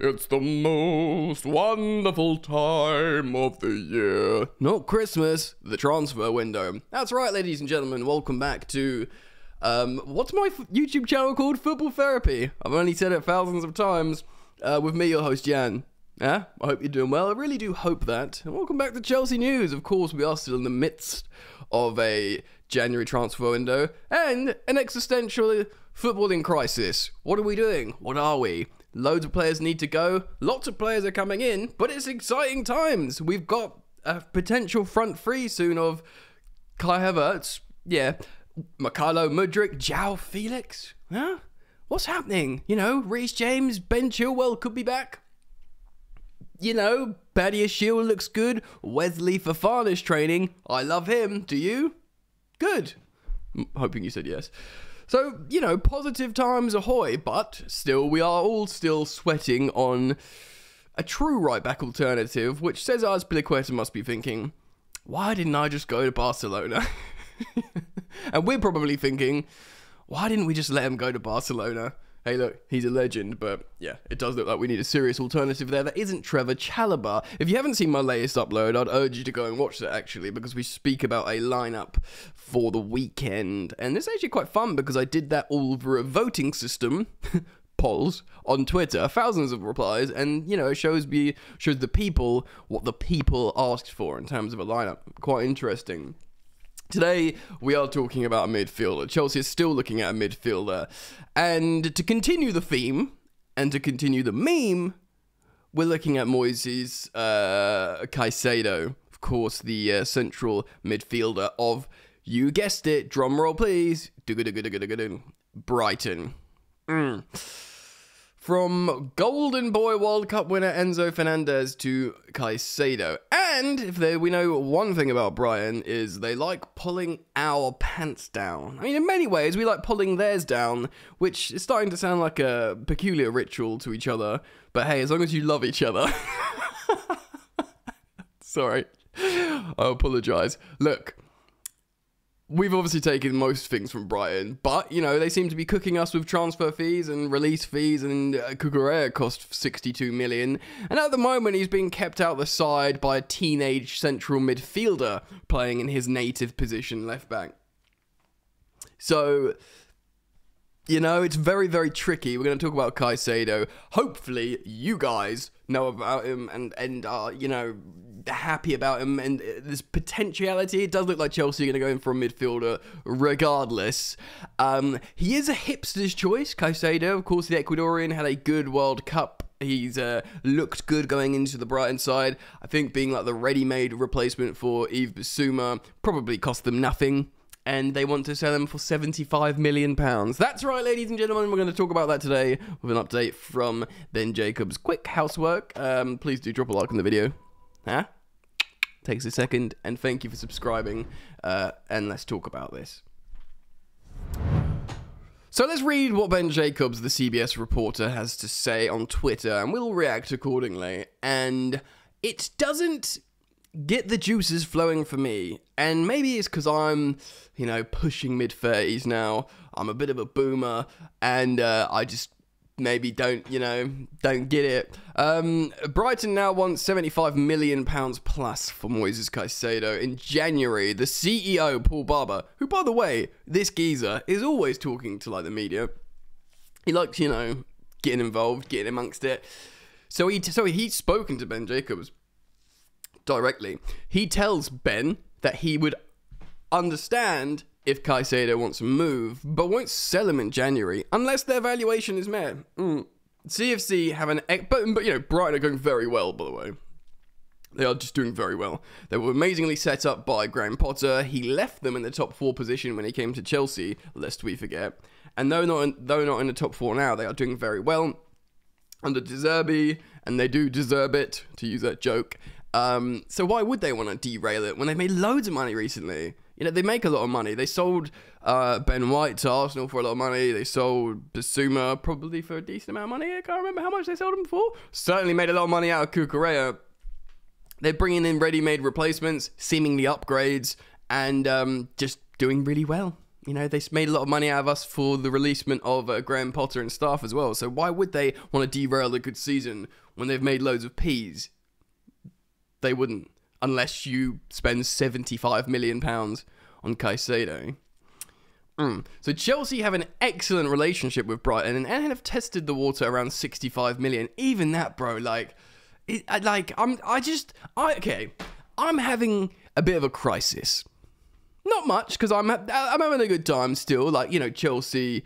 It's the most wonderful time of the year. Not Christmas, the transfer window. That's right, ladies and gentlemen. Welcome back to, what's my YouTube channel called? Football Therapy. I've only said it thousands of times. With me, your host, Jan. Yeah, I hope you're doing well. I really do hope that. And welcome back to Chelsea News. Of course, we are still in the midst of a January transfer window and an existential footballing crisis. What are we doing? What are we? Loads of players need to go. Lots of players are coming in, but it's exciting times. We've got a potential front three soon of Kai Havertz, Mykhailo Mudryk, João Felix. Huh? What's happening? You know, Reece James, Ben Chilwell could be back. You know, Badiashile looks good. Wesley Fofana's training. I love him. Do you? Good. I'm hoping you said yes. So, you know, positive times ahoy, but still, we are all still sweating on a true right-back alternative, which Cesar Azpilicueta must be thinking, why didn't I just go to Barcelona? And we're probably thinking, why didn't we just let him go to Barcelona? Hey, look, he's a legend, but yeah, it does look like we need a serious alternative there that isn't Trevor Chalobah. If you haven't seen my latest upload, I'd urge you to go and watch that, actually, because we speak about a lineup for the weekend. And it's actually quite fun because I did that all over a voting system, polls, on Twitter, thousands of replies, and, you know, it shows the people what the people asked for in terms of a lineup. Quite interesting. Today, we are talking about a midfielder. Chelsea is still looking at a midfielder. And to continue the theme, and to continue the meme, we're looking at Moises Caicedo. Of course, the central midfielder of, you guessed it, drumroll please, Brighton. From Golden Boy World Cup winner Enzo Fernandez to Caicedo. And if we know one thing about Brighton is they like pulling our pants down. I mean, in many ways, we like pulling theirs down, which is starting to sound like a peculiar ritual to each other. But hey, as long as you love each other. Sorry. I apologize. Look. We've obviously taken most things from Brighton, but, you know, they seem to be cooking us with transfer fees and release fees, and Cucurella cost 62 million, and at the moment he's being kept out the side by a teenage central midfielder playing in his native position, left back. So, you know, it's very, very tricky. We're going to talk about Caicedo. Hopefully, you guys know about him and are, you know, happy about him, and there's potentiality. It does look like Chelsea are going to go in for a midfielder regardless. He is a hipster's choice, Caicedo. Of course, the Ecuadorian had a good World Cup. He's looked good going into the Brighton side. I think being like the ready-made replacement for Yves Bissouma probably cost them nothing, and they want to sell him for £75 million. That's right, ladies and gentlemen, we're going to talk about that today with an update from Ben Jacobs. Quick housework. Please do drop a like on the video. Huh? Takes a second, and thank you for subscribing, and let's talk about this. So let's read what Ben Jacobs, the CBS reporter, has to say on Twitter, and we'll react accordingly. And it doesn't get the juices flowing for me, and maybe it's because I'm, you know, pushing mid-30s now. I'm a bit of a boomer, and I just maybe don't get it. Brighton now wants £75 million plus for Moises Caicedo. In January, the CEO, Paul Barber, who, by the way, this geezer is always talking to, like, the media. He likes, you know, getting involved, getting amongst it. So he's spoken to Ben Jacobs directly. He tells Ben that he would understand if Caicedo wants to move, but won't sell him in January unless their valuation is met. CFC have but you know, Brighton are going very well, by the way. They are just doing very well. They were amazingly set up by Graham Potter. He left them in the top 4 position when he came to Chelsea, lest we forget. And though not in the top 4 now, they are doing very well under De Zerbi, and they do deserve it, to use that joke. So why would they want to derail it when they've made loads of money recently? You know, they make a lot of money. They sold Ben White to Arsenal for a lot of money. They sold Bissouma probably for a decent amount of money. I can't remember how much they sold him for. Certainly made a lot of money out of Cucurella. They're bringing in ready-made replacements, seemingly upgrades, and just doing really well. You know, they made a lot of money out of us for the releasement of Graham Potter and staff as well. So why would they want to derail a good season when they've made loads of peas? They wouldn't, unless you spend £75 million on Caicedo. So Chelsea have an excellent relationship with Brighton and have tested the water around 65 million. Even that, bro, I'm having a bit of a crisis. Not much, because I'm having a good time still. Like, you know, Chelsea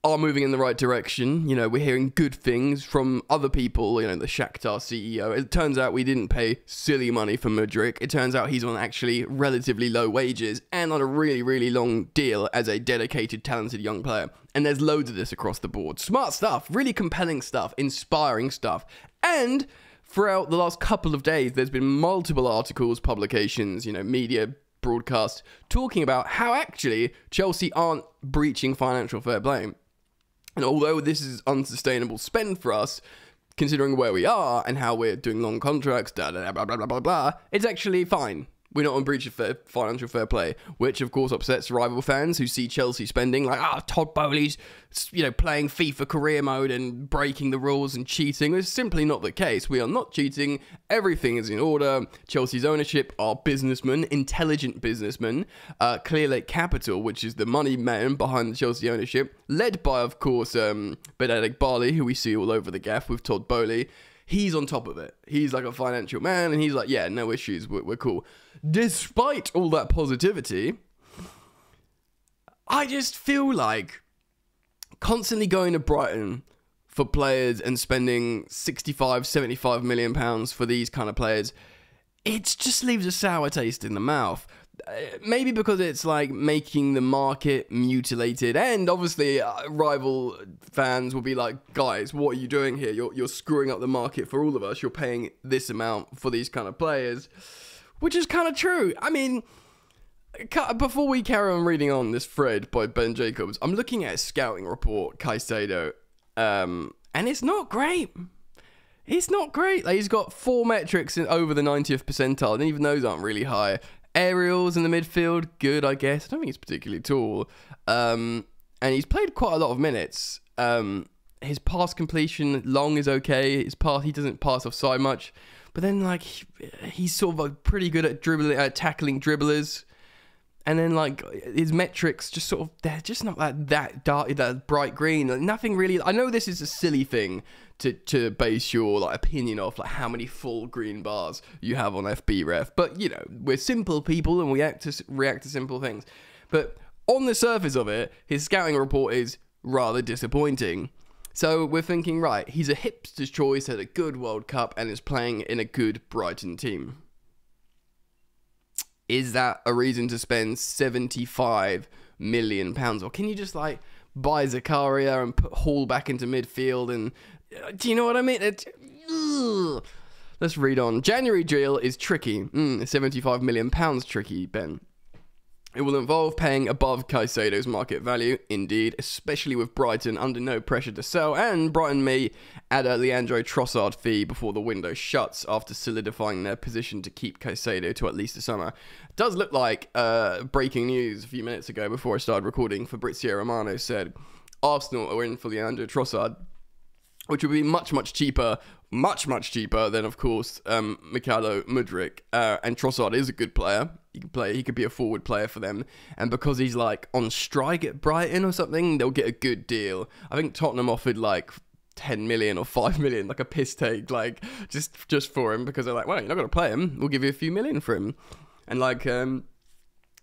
are moving in the right direction. You know, we're hearing good things from other people, you know, the Shakhtar CEO. It turns out we didn't pay silly money for Mudryk. It turns out he's on actually relatively low wages and on a really, really long deal as a dedicated, talented young player. And there's loads of this across the board. Smart stuff, really compelling stuff, inspiring stuff. And throughout the last couple of days, there's been multiple articles, publications, you know, media broadcasts talking about how actually Chelsea aren't breaching financial fair play. And although this is unsustainable spend for us, considering where we are and how we're doing long contracts, blah, blah, blah, blah, blah, blah, it's actually fine. We're not on breach of financial fair play, which of course upsets rival fans who see Chelsea spending like, Todd Boehly's, you know, playing FIFA career mode and breaking the rules and cheating. It's simply not the case. We are not cheating. Everything is in order. Chelsea's ownership are businessmen, intelligent businessmen. Clearlake Capital, which is the money man behind the Chelsea ownership, led by, of course, Bedelik Bali, who we see all over the gaff with Todd Boehly. He's on top of it. He's like a financial man, and he's like, yeah, no issues, we're cool. Despite all that positivity, I just feel like constantly going to Brighton for players and spending 65, 75 million pounds for these kind of players, it just leaves a sour taste in the mouth. Maybe because it's like making the market mutilated, and obviously rival fans will be like, guys, what are you doing here? You're screwing up the market for all of us. You're paying this amount for these kind of players, which is kind of true. I mean, before we carry on reading on this thread by Ben Jacobs, I'm looking at a scouting report, Caicedo, and it's not great. It's not great. Like, he's got 4 metrics over the 90th percentile, and even those aren't really high. Aerials in the midfield, good, I guess. I don't think he's particularly tall. And he's played quite a lot of minutes. His pass completion, long, is okay. He doesn't pass offside much. But then, like, he's sort of like pretty good at tackling dribblers. And then, like, his metrics just sort of, they're just not that dark, that bright green. Like, nothing really. I know this is a silly thing to base your like opinion off, like how many full green bars you have on FBref, but you know, we're simple people and we react to simple things. But on the surface of it, his scouting report is rather disappointing. So we're thinking, right, he's a hipster's choice, had a good World Cup and is playing in a good Brighton team. Is that a reason to spend £75 million? Or can you just like buy Zakaria and put Hall back into midfield? And do you know what I mean? Let's read on. January deal is tricky. £75 million tricky, Ben. It will involve paying above Caicedo's market value, indeed, especially with Brighton under no pressure to sell, and Brighton may add a Leandro Trossard fee before the window shuts after solidifying their position to keep Caicedo to at least the summer. It does look like breaking news a few minutes ago before I started recording. Fabrizio Romano said Arsenal are in for Leandro Trossard, which would be much, much cheaper than, of course, Mykhailo Mudryk. And Trossard is a good player. He could be a forward player for them. And because he's like on strike at Brighton or something, they'll get a good deal. I think Tottenham offered like 10 million or 5 million, like a piss take, like just for him, because they're like, well, you're not going to play him. We'll give you a few million for him. And like,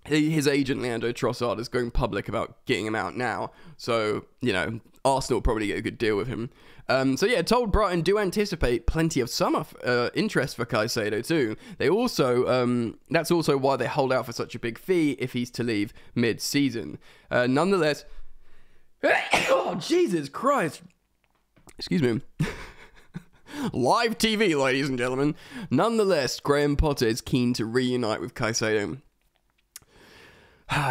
his agent, Leandro Trossard, is going public about getting him out now. So, you know, Arsenal will probably get a good deal with him. So yeah, told Brighton do anticipate plenty of summer interest for Caicedo too. They also, that's also why they hold out for such a big fee if he's to leave mid-season. Nonetheless, oh, Jesus Christ. Excuse me. Live TV, ladies and gentlemen. Nonetheless, Graham Potter is keen to reunite with Caicedo.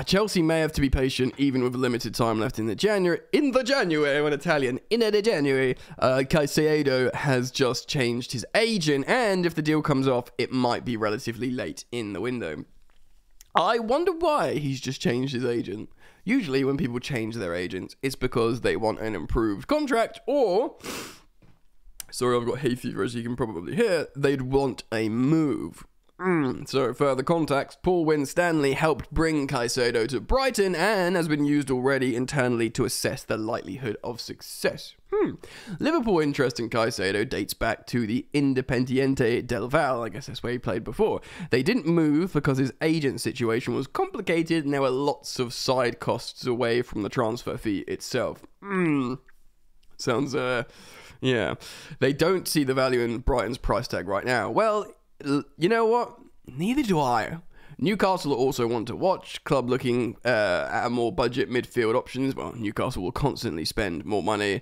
Chelsea may have to be patient even with limited time left in the January, I'm Italian, Caicedo has just changed his agent, and if the deal comes off, it might be relatively late in the window. I wonder why he's just changed his agent. Usually when people change their agents, it's because they want an improved contract, or, sorry, I've got hay fever as you can probably hear, they'd want a move. So further context, Paul Winstanley helped bring Caicedo to Brighton and has been used already internally to assess the likelihood of success. Liverpool interest in Caicedo dates back to the Independiente del Valle, I guess that's where he played before. They didn't move because his agent situation was complicated and there were lots of side costs away from the transfer fee itself. Sounds, yeah. They don't see the value in Brighton's price tag right now. Well, you know what? Neither do I. Newcastle also want to watch. Club looking at a more budget midfield options. Well, Newcastle will constantly spend more money.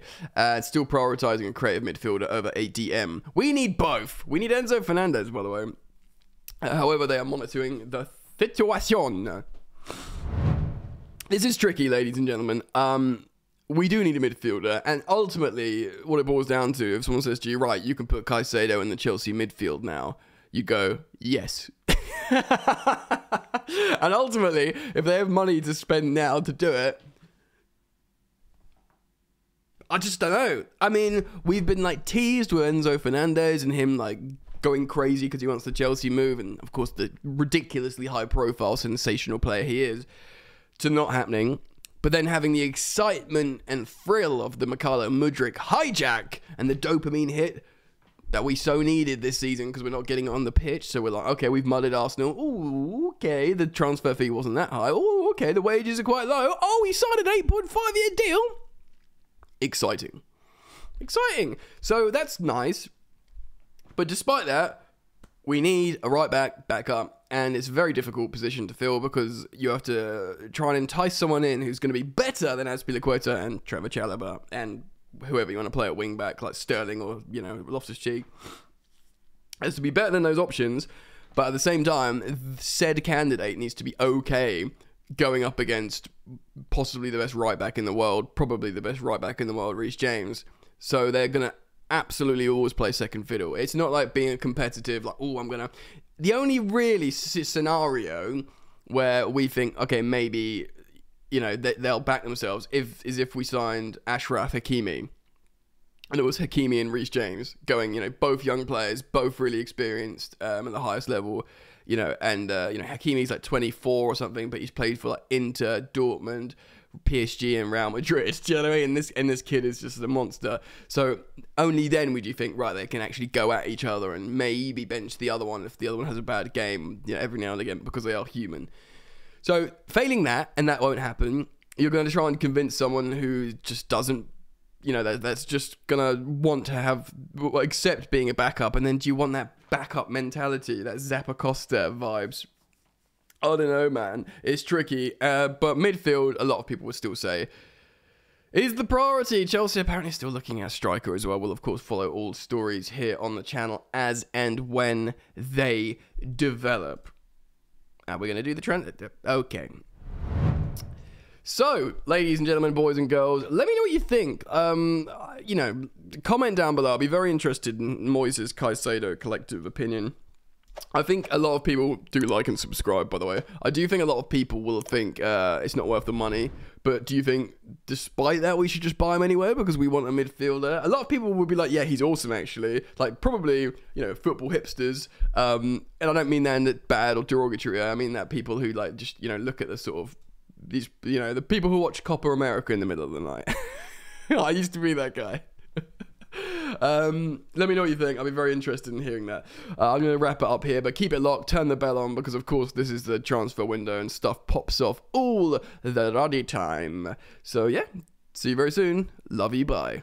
Still prioritising a creative midfielder over a DM. We need both. We need Enzo Fernandez, by the way. However, they are monitoring the situation. This is tricky, ladies and gentlemen. We do need a midfielder, and ultimately, what it boils down to, if someone says to you, right, you can put Caicedo in the Chelsea midfield now, you go, yes. And ultimately, if they have money to spend now to do it, I just don't know. I mean, we've been like teased with Enzo Fernandez and him like going crazy because he wants the Chelsea move, and of course the ridiculously high profile, sensational player he is, to not happening. But then having the excitement and thrill of the Mykhailo Mudryk hijack and the dopamine hit that we so needed this season because we're not getting on the pitch. So we're like, okay, we've mudded Arsenal. Ooh, okay, the transfer fee wasn't that high. Oh, okay, the wages are quite low. Oh, he signed an 8.5-year deal. Exciting. Exciting. So that's nice. But despite that, we need a right back up. And it's a very difficult position to fill because you have to try and entice someone in who's going to be better than Azpilicueta and Trevor Chalobah and whoever you want to play at wing back, like Sterling or, you know, Loftus-Cheek. Has to be better than those options, but at the same time, said candidate needs to be okay going up against possibly the best right back in the world, probably the best right back in the world, Reece James. So they're going to absolutely always play second fiddle. It's not like being a competitive, like, oh, I'm going to... The only really scenario where we think, okay, maybe, you know, they'll back themselves is if we signed Achraf Hakimi. And it was Hakimi and Reece James going, you know, both young players, both really experienced at the highest level, you know, and, you know, Hakimi's like 24 or something, but he's played for like Inter, Dortmund, PSG and Real Madrid. Do you know what I mean? And this kid is just a monster. So only then would you think, right, they can actually go at each other and maybe bench the other one if the other one has a bad game, you know, every now and again, because they are human. So failing that, and that won't happen, you're going to try and convince someone who just doesn't, you know, that's just going to want to accept being a backup. And then do you want that backup mentality, that Zappacosta vibes? I don't know, man. It's tricky. But midfield, a lot of people would still say, is the priority. Chelsea apparently still looking at a striker as well. We'll, of course, follow all stories here on the channel as and when they develop. Are we going to do the trend? Okay. So, ladies and gentlemen, boys and girls, let me know what you think. You know, comment down below. I'll be very interested in Moyes' Caicedo collective opinion. I think a lot of people do like and subscribe, by the way. I do think a lot of people will think it's not worth the money. But do you think, despite that, we should just buy him anyway because we want a midfielder? A lot of people would be like, yeah, he's awesome, actually. Like, probably, you know, football hipsters. And I don't mean that in that bad or derogatory. I mean that people who, like, just, you know, look at the sort of, these, you know, the people who watch Copa America in the middle of the night. I used to be that guy. Let me know what you think. I'll be very interested in hearing that. I'm going to wrap it up here, but keep it locked, turn the bell on, because of course this is the transfer window and stuff pops off all the ruddy time. So yeah, see you very soon. Love you, bye.